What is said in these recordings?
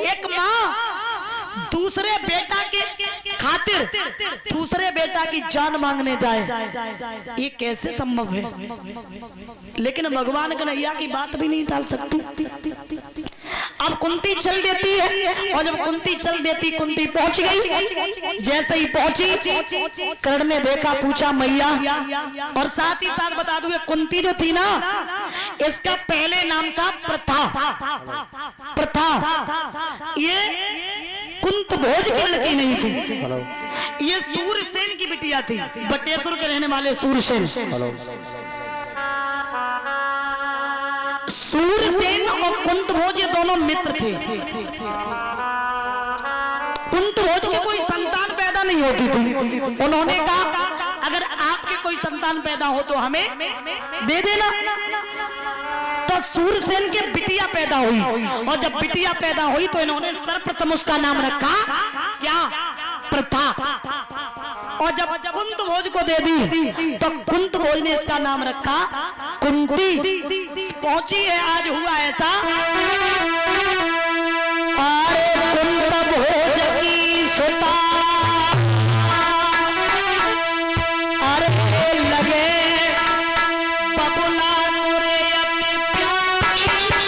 एक माँ दूसरे बेटा के खातिर दूसरे बेटा की जान मांगने जाए, ये कैसे संभव है? लेकिन भगवान कन्हैया की बात भी नहीं टाल सकती। अब कुंती चल देती है, और जब कुंती चल देती, कुंती पहुंच गई। जैसे ही पहुंची, कर्ण ने देखा, पूछा मैया। और साथ ही साथ बता दूं, कुंती जो थी ना, इसका पहले नाम था प्रथा। प्रथा ये कुंत भोज की लड़की नहीं थी, ये सूरसेन की बिटिया थी, बटेश्वर के रहने वाले सूरसेन। सूरसेन और कुंत भोज ये दोनों मित्र थे। कुंत भोज की कोई संतान पैदा नहीं होती थी। उन्होंने कहा अगर आपके कोई संतान पैदा हो तो हमें दे देना। तो सूरसेन के बिटिया पैदा हुई, और जब बिटिया पैदा हुई तो इन्होंने सर्वप्रथम उसका नाम रखा क्या? प्रथा। और जब कुंत भोज को दे दी तो कुंत भोज ने इसका नाम रखा कुंती। पहुंची है, आज हुआ ऐसा, अरे कुंत भोज की सुता, अरे लगे बबुला रे अपने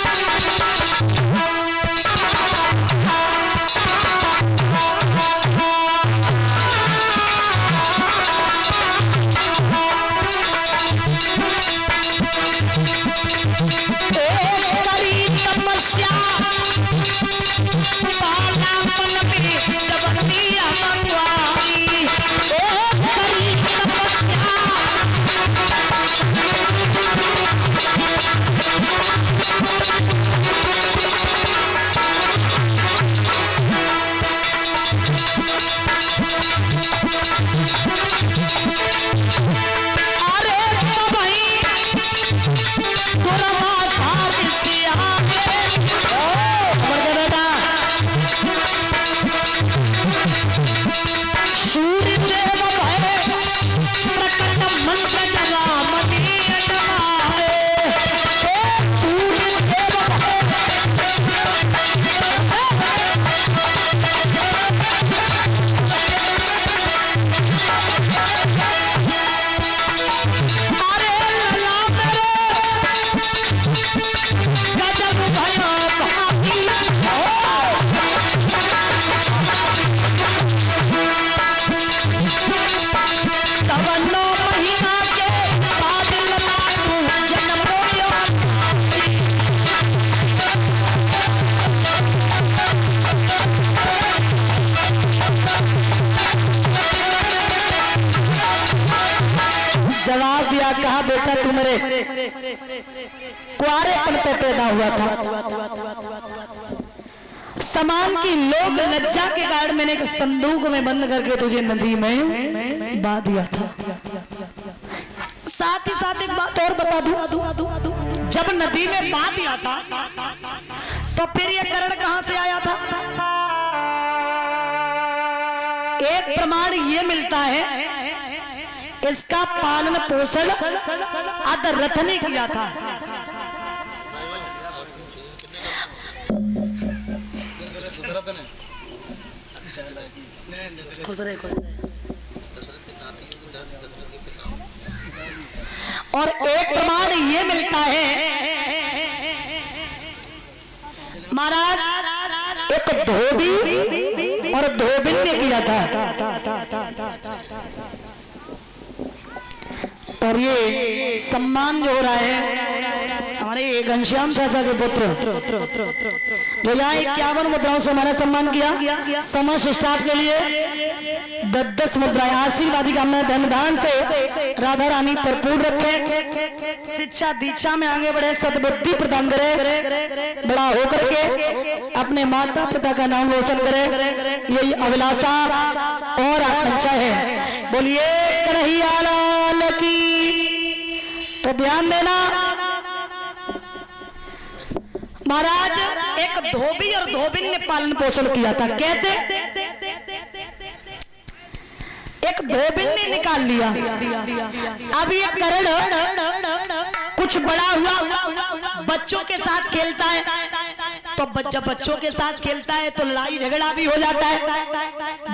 जवाब दिया, कहा बेटा तू मेरे कुआरेपन पे पैदा हुआ था, समान की लोक लज्जा के कारण मैंने एक संदूक में बंद करके तुझे नदी में बहा दिया था। साथ ही साथ एक बात और बता दूं, जब नदी में बहा दिया था तो फिर ये कर्ण कहां से आया था? एक प्रमाण ये मिलता है, इसका पालन पोषण अदरथ ने किया था। खुश रहे, खुश रहे। और एक प्रमाण ये मिलता है महाराज, एक धोबी और धोबिन ने किया था। और ये सम्मान जो हो रहा है हमारे घनश्याम चाचा के पुत्र जो यहाँ 51 मुद्राओं से हमारा सम्मान किया, समस्त स्टाफ के लिए 10-10 मुद्राएं आशीर्वादी का मैं धन दान से राधा रानी भरपूर रखे, शिक्षा दीक्षा में आगे बढ़े, सद्बुद्धि प्रदान करे, बड़ा होकर के अपने माता पिता का नाम रोशन करे, यही अभिलाषा और आकांक्षा है। बोलिए कन्हैया लाल की। तो ध्यान देना महाराज, एक धोबी और धोबिन ने पालन पोषण किया था। कैसे? एक धोबिन ने निकाल लिया। अब ये कर्ण कुछ बड़ा हुआ बच्चों के साथ खेलता है, तो जब बच्चों के साथ खेलता है तो लड़ाई झगड़ा भी हो जाता है।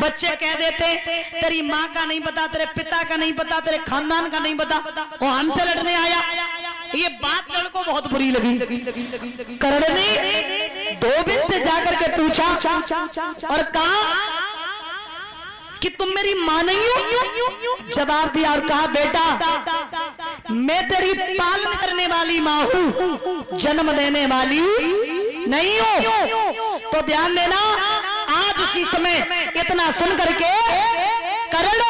बच्चे कह देते तेरी माँ का नहीं पता, तेरे पिता का नहीं पता, तेरे खानदान का नहीं पता, वो हमसे लड़ने आया। ये बात कर्ण को बहुत बुरी लगी। कर्ण ने धोबिन से जाकर के पूछा और कहा कि तुम मेरी मां नहीं हो? जवाब दिया और कहा बेटा मैं तेरी पालन करने वाली मां हूं, जन्म देने वाली नहीं हो। तो ध्यान देना, आज उसी समय इतना सुन करके कर्ण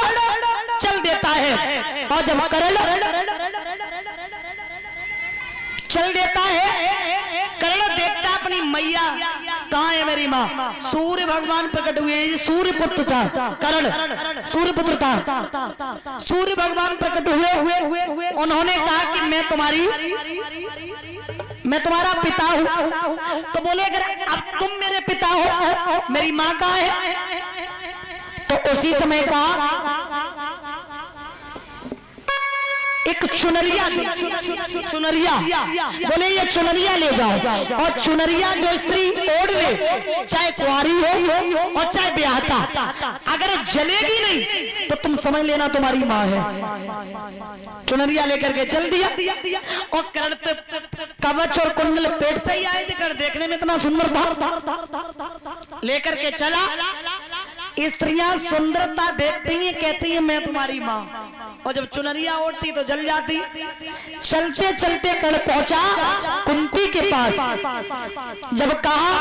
चल देता है। और जब कर्ण चल देता है, कर्ण देखता अपनी मैया कहाँ है मेरी माँ। सूर्य भगवान प्रकट हुए, सूर्य पुत्र था कर्ण, सूर्य पुत्र था। सूर्य भगवान प्रकट हुए, उन्होंने कहा कि मैं तुम्हारा पिता हूँ। तो बोले अगर अब तुम मेरे पिता हो, मेरी माँ कहाँ है? तो उसी समय कहा एक चुनरिया बोले ये चुनरिया ले जाओ। और चुनरिया जो स्त्री ओढ़ ले, चाहे कुंवारी हो और चाहे ब्याहता, अगर जलेगी नहीं तो तुम समझ लेना तुम्हारी माँ है। चुनरिया लेकर के चल दिया। और कर्ण कवच और कुंडल पेट से ही आए थे, कर्ण देखने में इतना सुंदर था, लेकर के चला। स्त्रियां सुंदरता देखती हैं, कहती हैं मैं तुम्हारी माँ, और जब चुनरिया ओढ़ती तो जल जाती। चलते चलते कर्ण पहुंचा कुंती के पास। जब कहा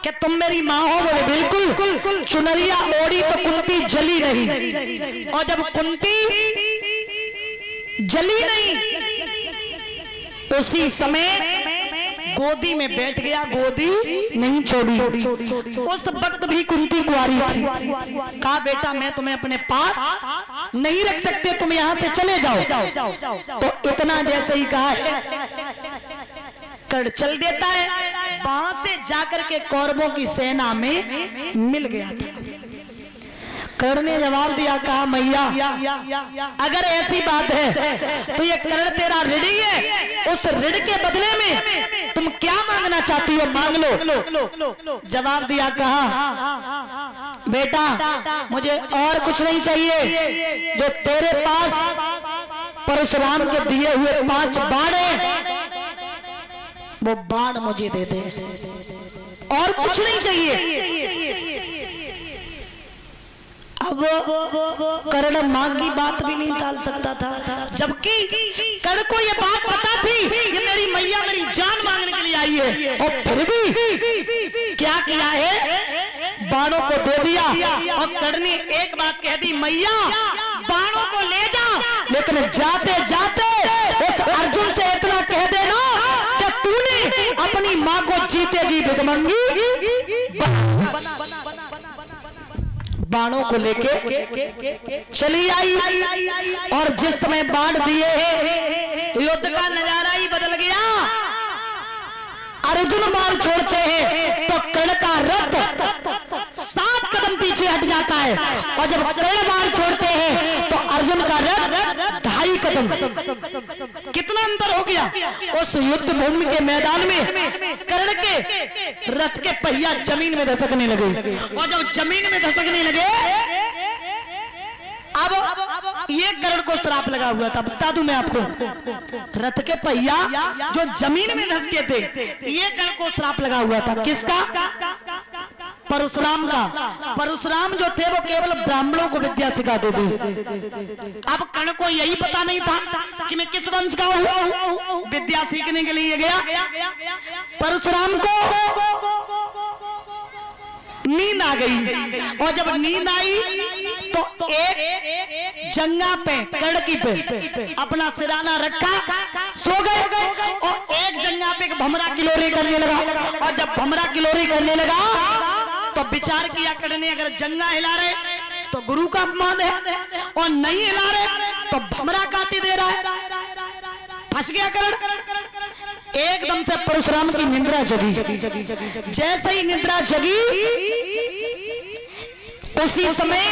कि तुम मेरी माँ हो, बोले बिल्कुल। चुनरिया ओढ़ी तो कुंती जली नहीं, और जब कुंती जली नहीं उसी समय गोदी में बैठ गया, गोदी नहीं छोड़ी। उस वक्त भी कुंती कुंवारी थी। कहा बेटा मैं तुम्हें अपने पास नहीं रख सकते, तुम यहाँ से चले जाओ। तो इतना जैसे ही कहा है कर्ण चल देता है, वहां से जाकर के कौरवों की सेना में मिल गया था। कर्ण ने जवाब दिया, कहा मैया अगर ऐसी बात है तो ये कर्ण तेरा ऋणी है, उस ऋण के बदले में तुम क्या मांगना चाहती हो, मांग लो। जवाब दिया, कहा बेटा मुझे और कुछ नहीं चाहिए, जो तेरे पास परशुराम के दिए हुए 5 बाण है वो बाण मुझे दे दे, और कुछ नहीं चाहिए। अब कर्ण मां की बात भी नहीं टाल सकता था, जबकि कर्ण को ये बात पता थी ये मेरी मैया मेरी जान मांगने के लिए आई है, और फिर भी क्या किया है, बाणों को दे दिया। और कर्ण ने एक बात कह दी, मैया बाणों को ले जा, लेकिन जाते जाते उस अर्जुन से इतना कह देना कि तूने अपनी मां को जीते जी भिखमंगी बाणों को लेके चली आई। और जिस समय बाण दिए हैं युद्ध का नजारा ही बदल गया। अर्जुन बाण छोड़ते हैं तो कर्ण का रथ 7 कदम पीछे हट जाता है, और जब कर्ण बाण छोड़ते हैं तो अर्जुन का रथ 2.5 कदम। कितना अंतर हो गया। उस युद्ध भूमि के मैदान में कर्ण के रथ के पहिया जमीन में धसकने लगे, और जब जमीन में धसकने लगे, अब ये कर्ण को श्राप लगा हुआ था। बता दूं मैं आपको, रथ के पहिया जो जमीन में धसके थे, ये कर्ण को श्राप लगा हुआ था। किसका? परशुराम का। परशुराम जो थे वो केवल ब्राह्मणों को विद्या सिखाते थे। अब कर्ण को यही पता नहीं था कि मैं किस वंश का हूं, विद्या सीखने के लिए गया। परशुराम को नींद आ गई, और जब नींद आई तो एक जंगा पे कड़की पे अपना सिराना रखा, सो गए। और एक जंगा पे भमरा किलोरी करने लगा, और जब भमरा किलोरी करने लगा तो विचार किया कर्ण ने, अगर जंगा हिला रहे तो गुरु का अपमान है, और नहीं हिला रहे तो भमरा काटी दे रहा है। फंस गया कर्ण। एकदम से परशुराम की निद्रा जगी। जैसे ही निद्रा जगी उसी समय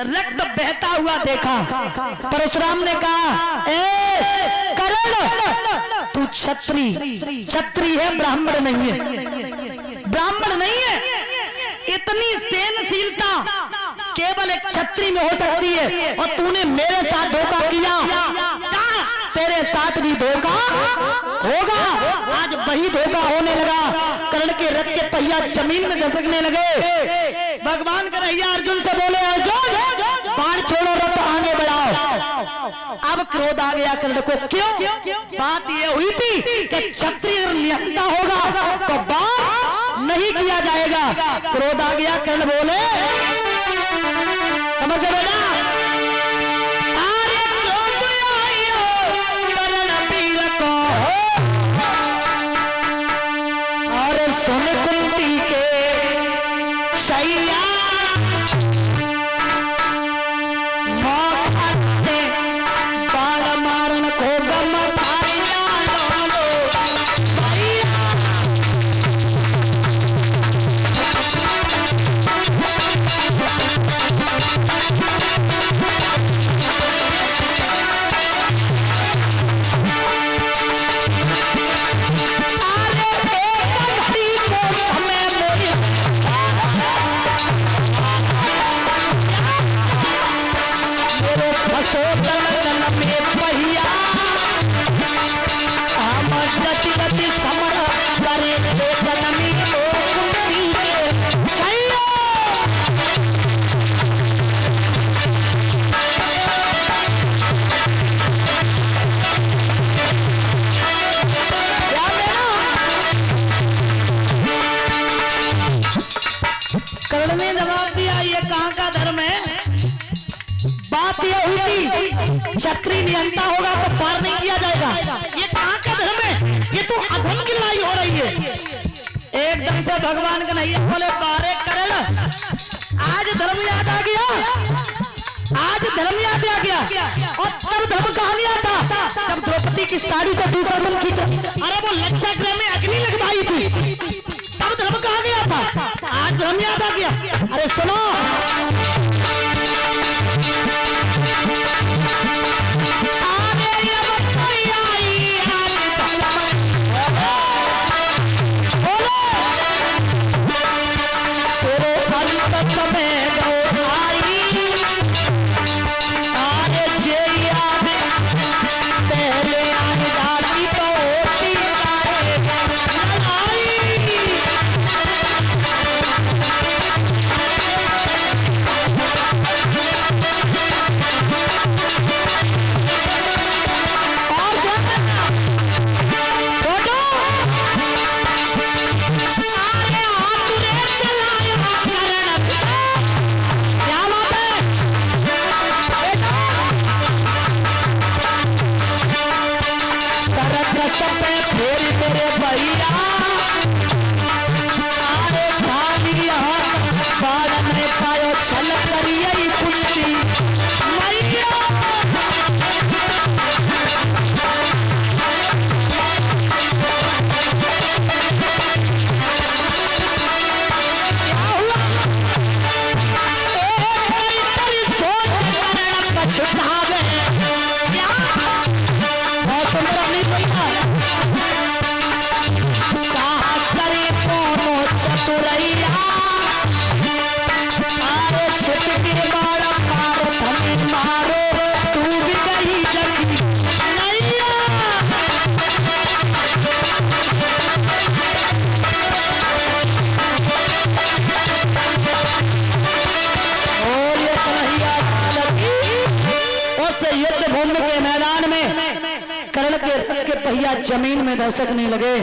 रक्त बहता हुआ देखा। परशुराम ने कहा, ए कर्ण, तू क्षत्रिय है, ब्राह्मण नहीं है, ब्राह्मण नहीं है। इतनी सहनशीलता केवल एक क्षत्रिय में हो सकती है, और तूने मेरे साथ धोखा किया, तेरे साथ भी धोखा होगा। आज वही धोखा होने लगा। कर्ण के रथ के पहिया जमीन में धसकने लगे। भगवान कन्हैया अर्जुन से बोले, अर्जुन बाण छोड़ो, रथ आगे बढ़ाओ। अब क्रोध आ गया कर्ण को। क्यों? बात ये हुई थी कि क्षत्रिय निहत्था होगा तो बाण नहीं किया जाएगा। क्रोध आ गया, कर्ण बोले, समझ गए बेटा, सोने कुंती के शैया बाण मारन को गम भाइया लो भैया। कर्ण ने जवाब दिया, ये कहाँ का धर्म है? बात ये हुई थी क्षत्रिय निहत्था होगा तो पार नहीं किया जाएगा। ये कहाँ का धर्म है? ये तो अधर्म की लड़ाई हो रही है। एकदम से भगवान कन्हैया बोले, बारे कर्ण, आज धर्म याद आ गया, आज धर्म याद आ गया। और तब धर्म कहाँ गया था? जब द्रौपदी की साड़ी को दूसरा दल खींचा, अरे वो लक्षागृह में अग्नि लगवाई थी, तब धर्म कहाँ गया था? आज धर्म याद आ गया। अरे सुनो, के मैदान में कर्ण के रथ के पहिया जमीन में दस्तकने लगे।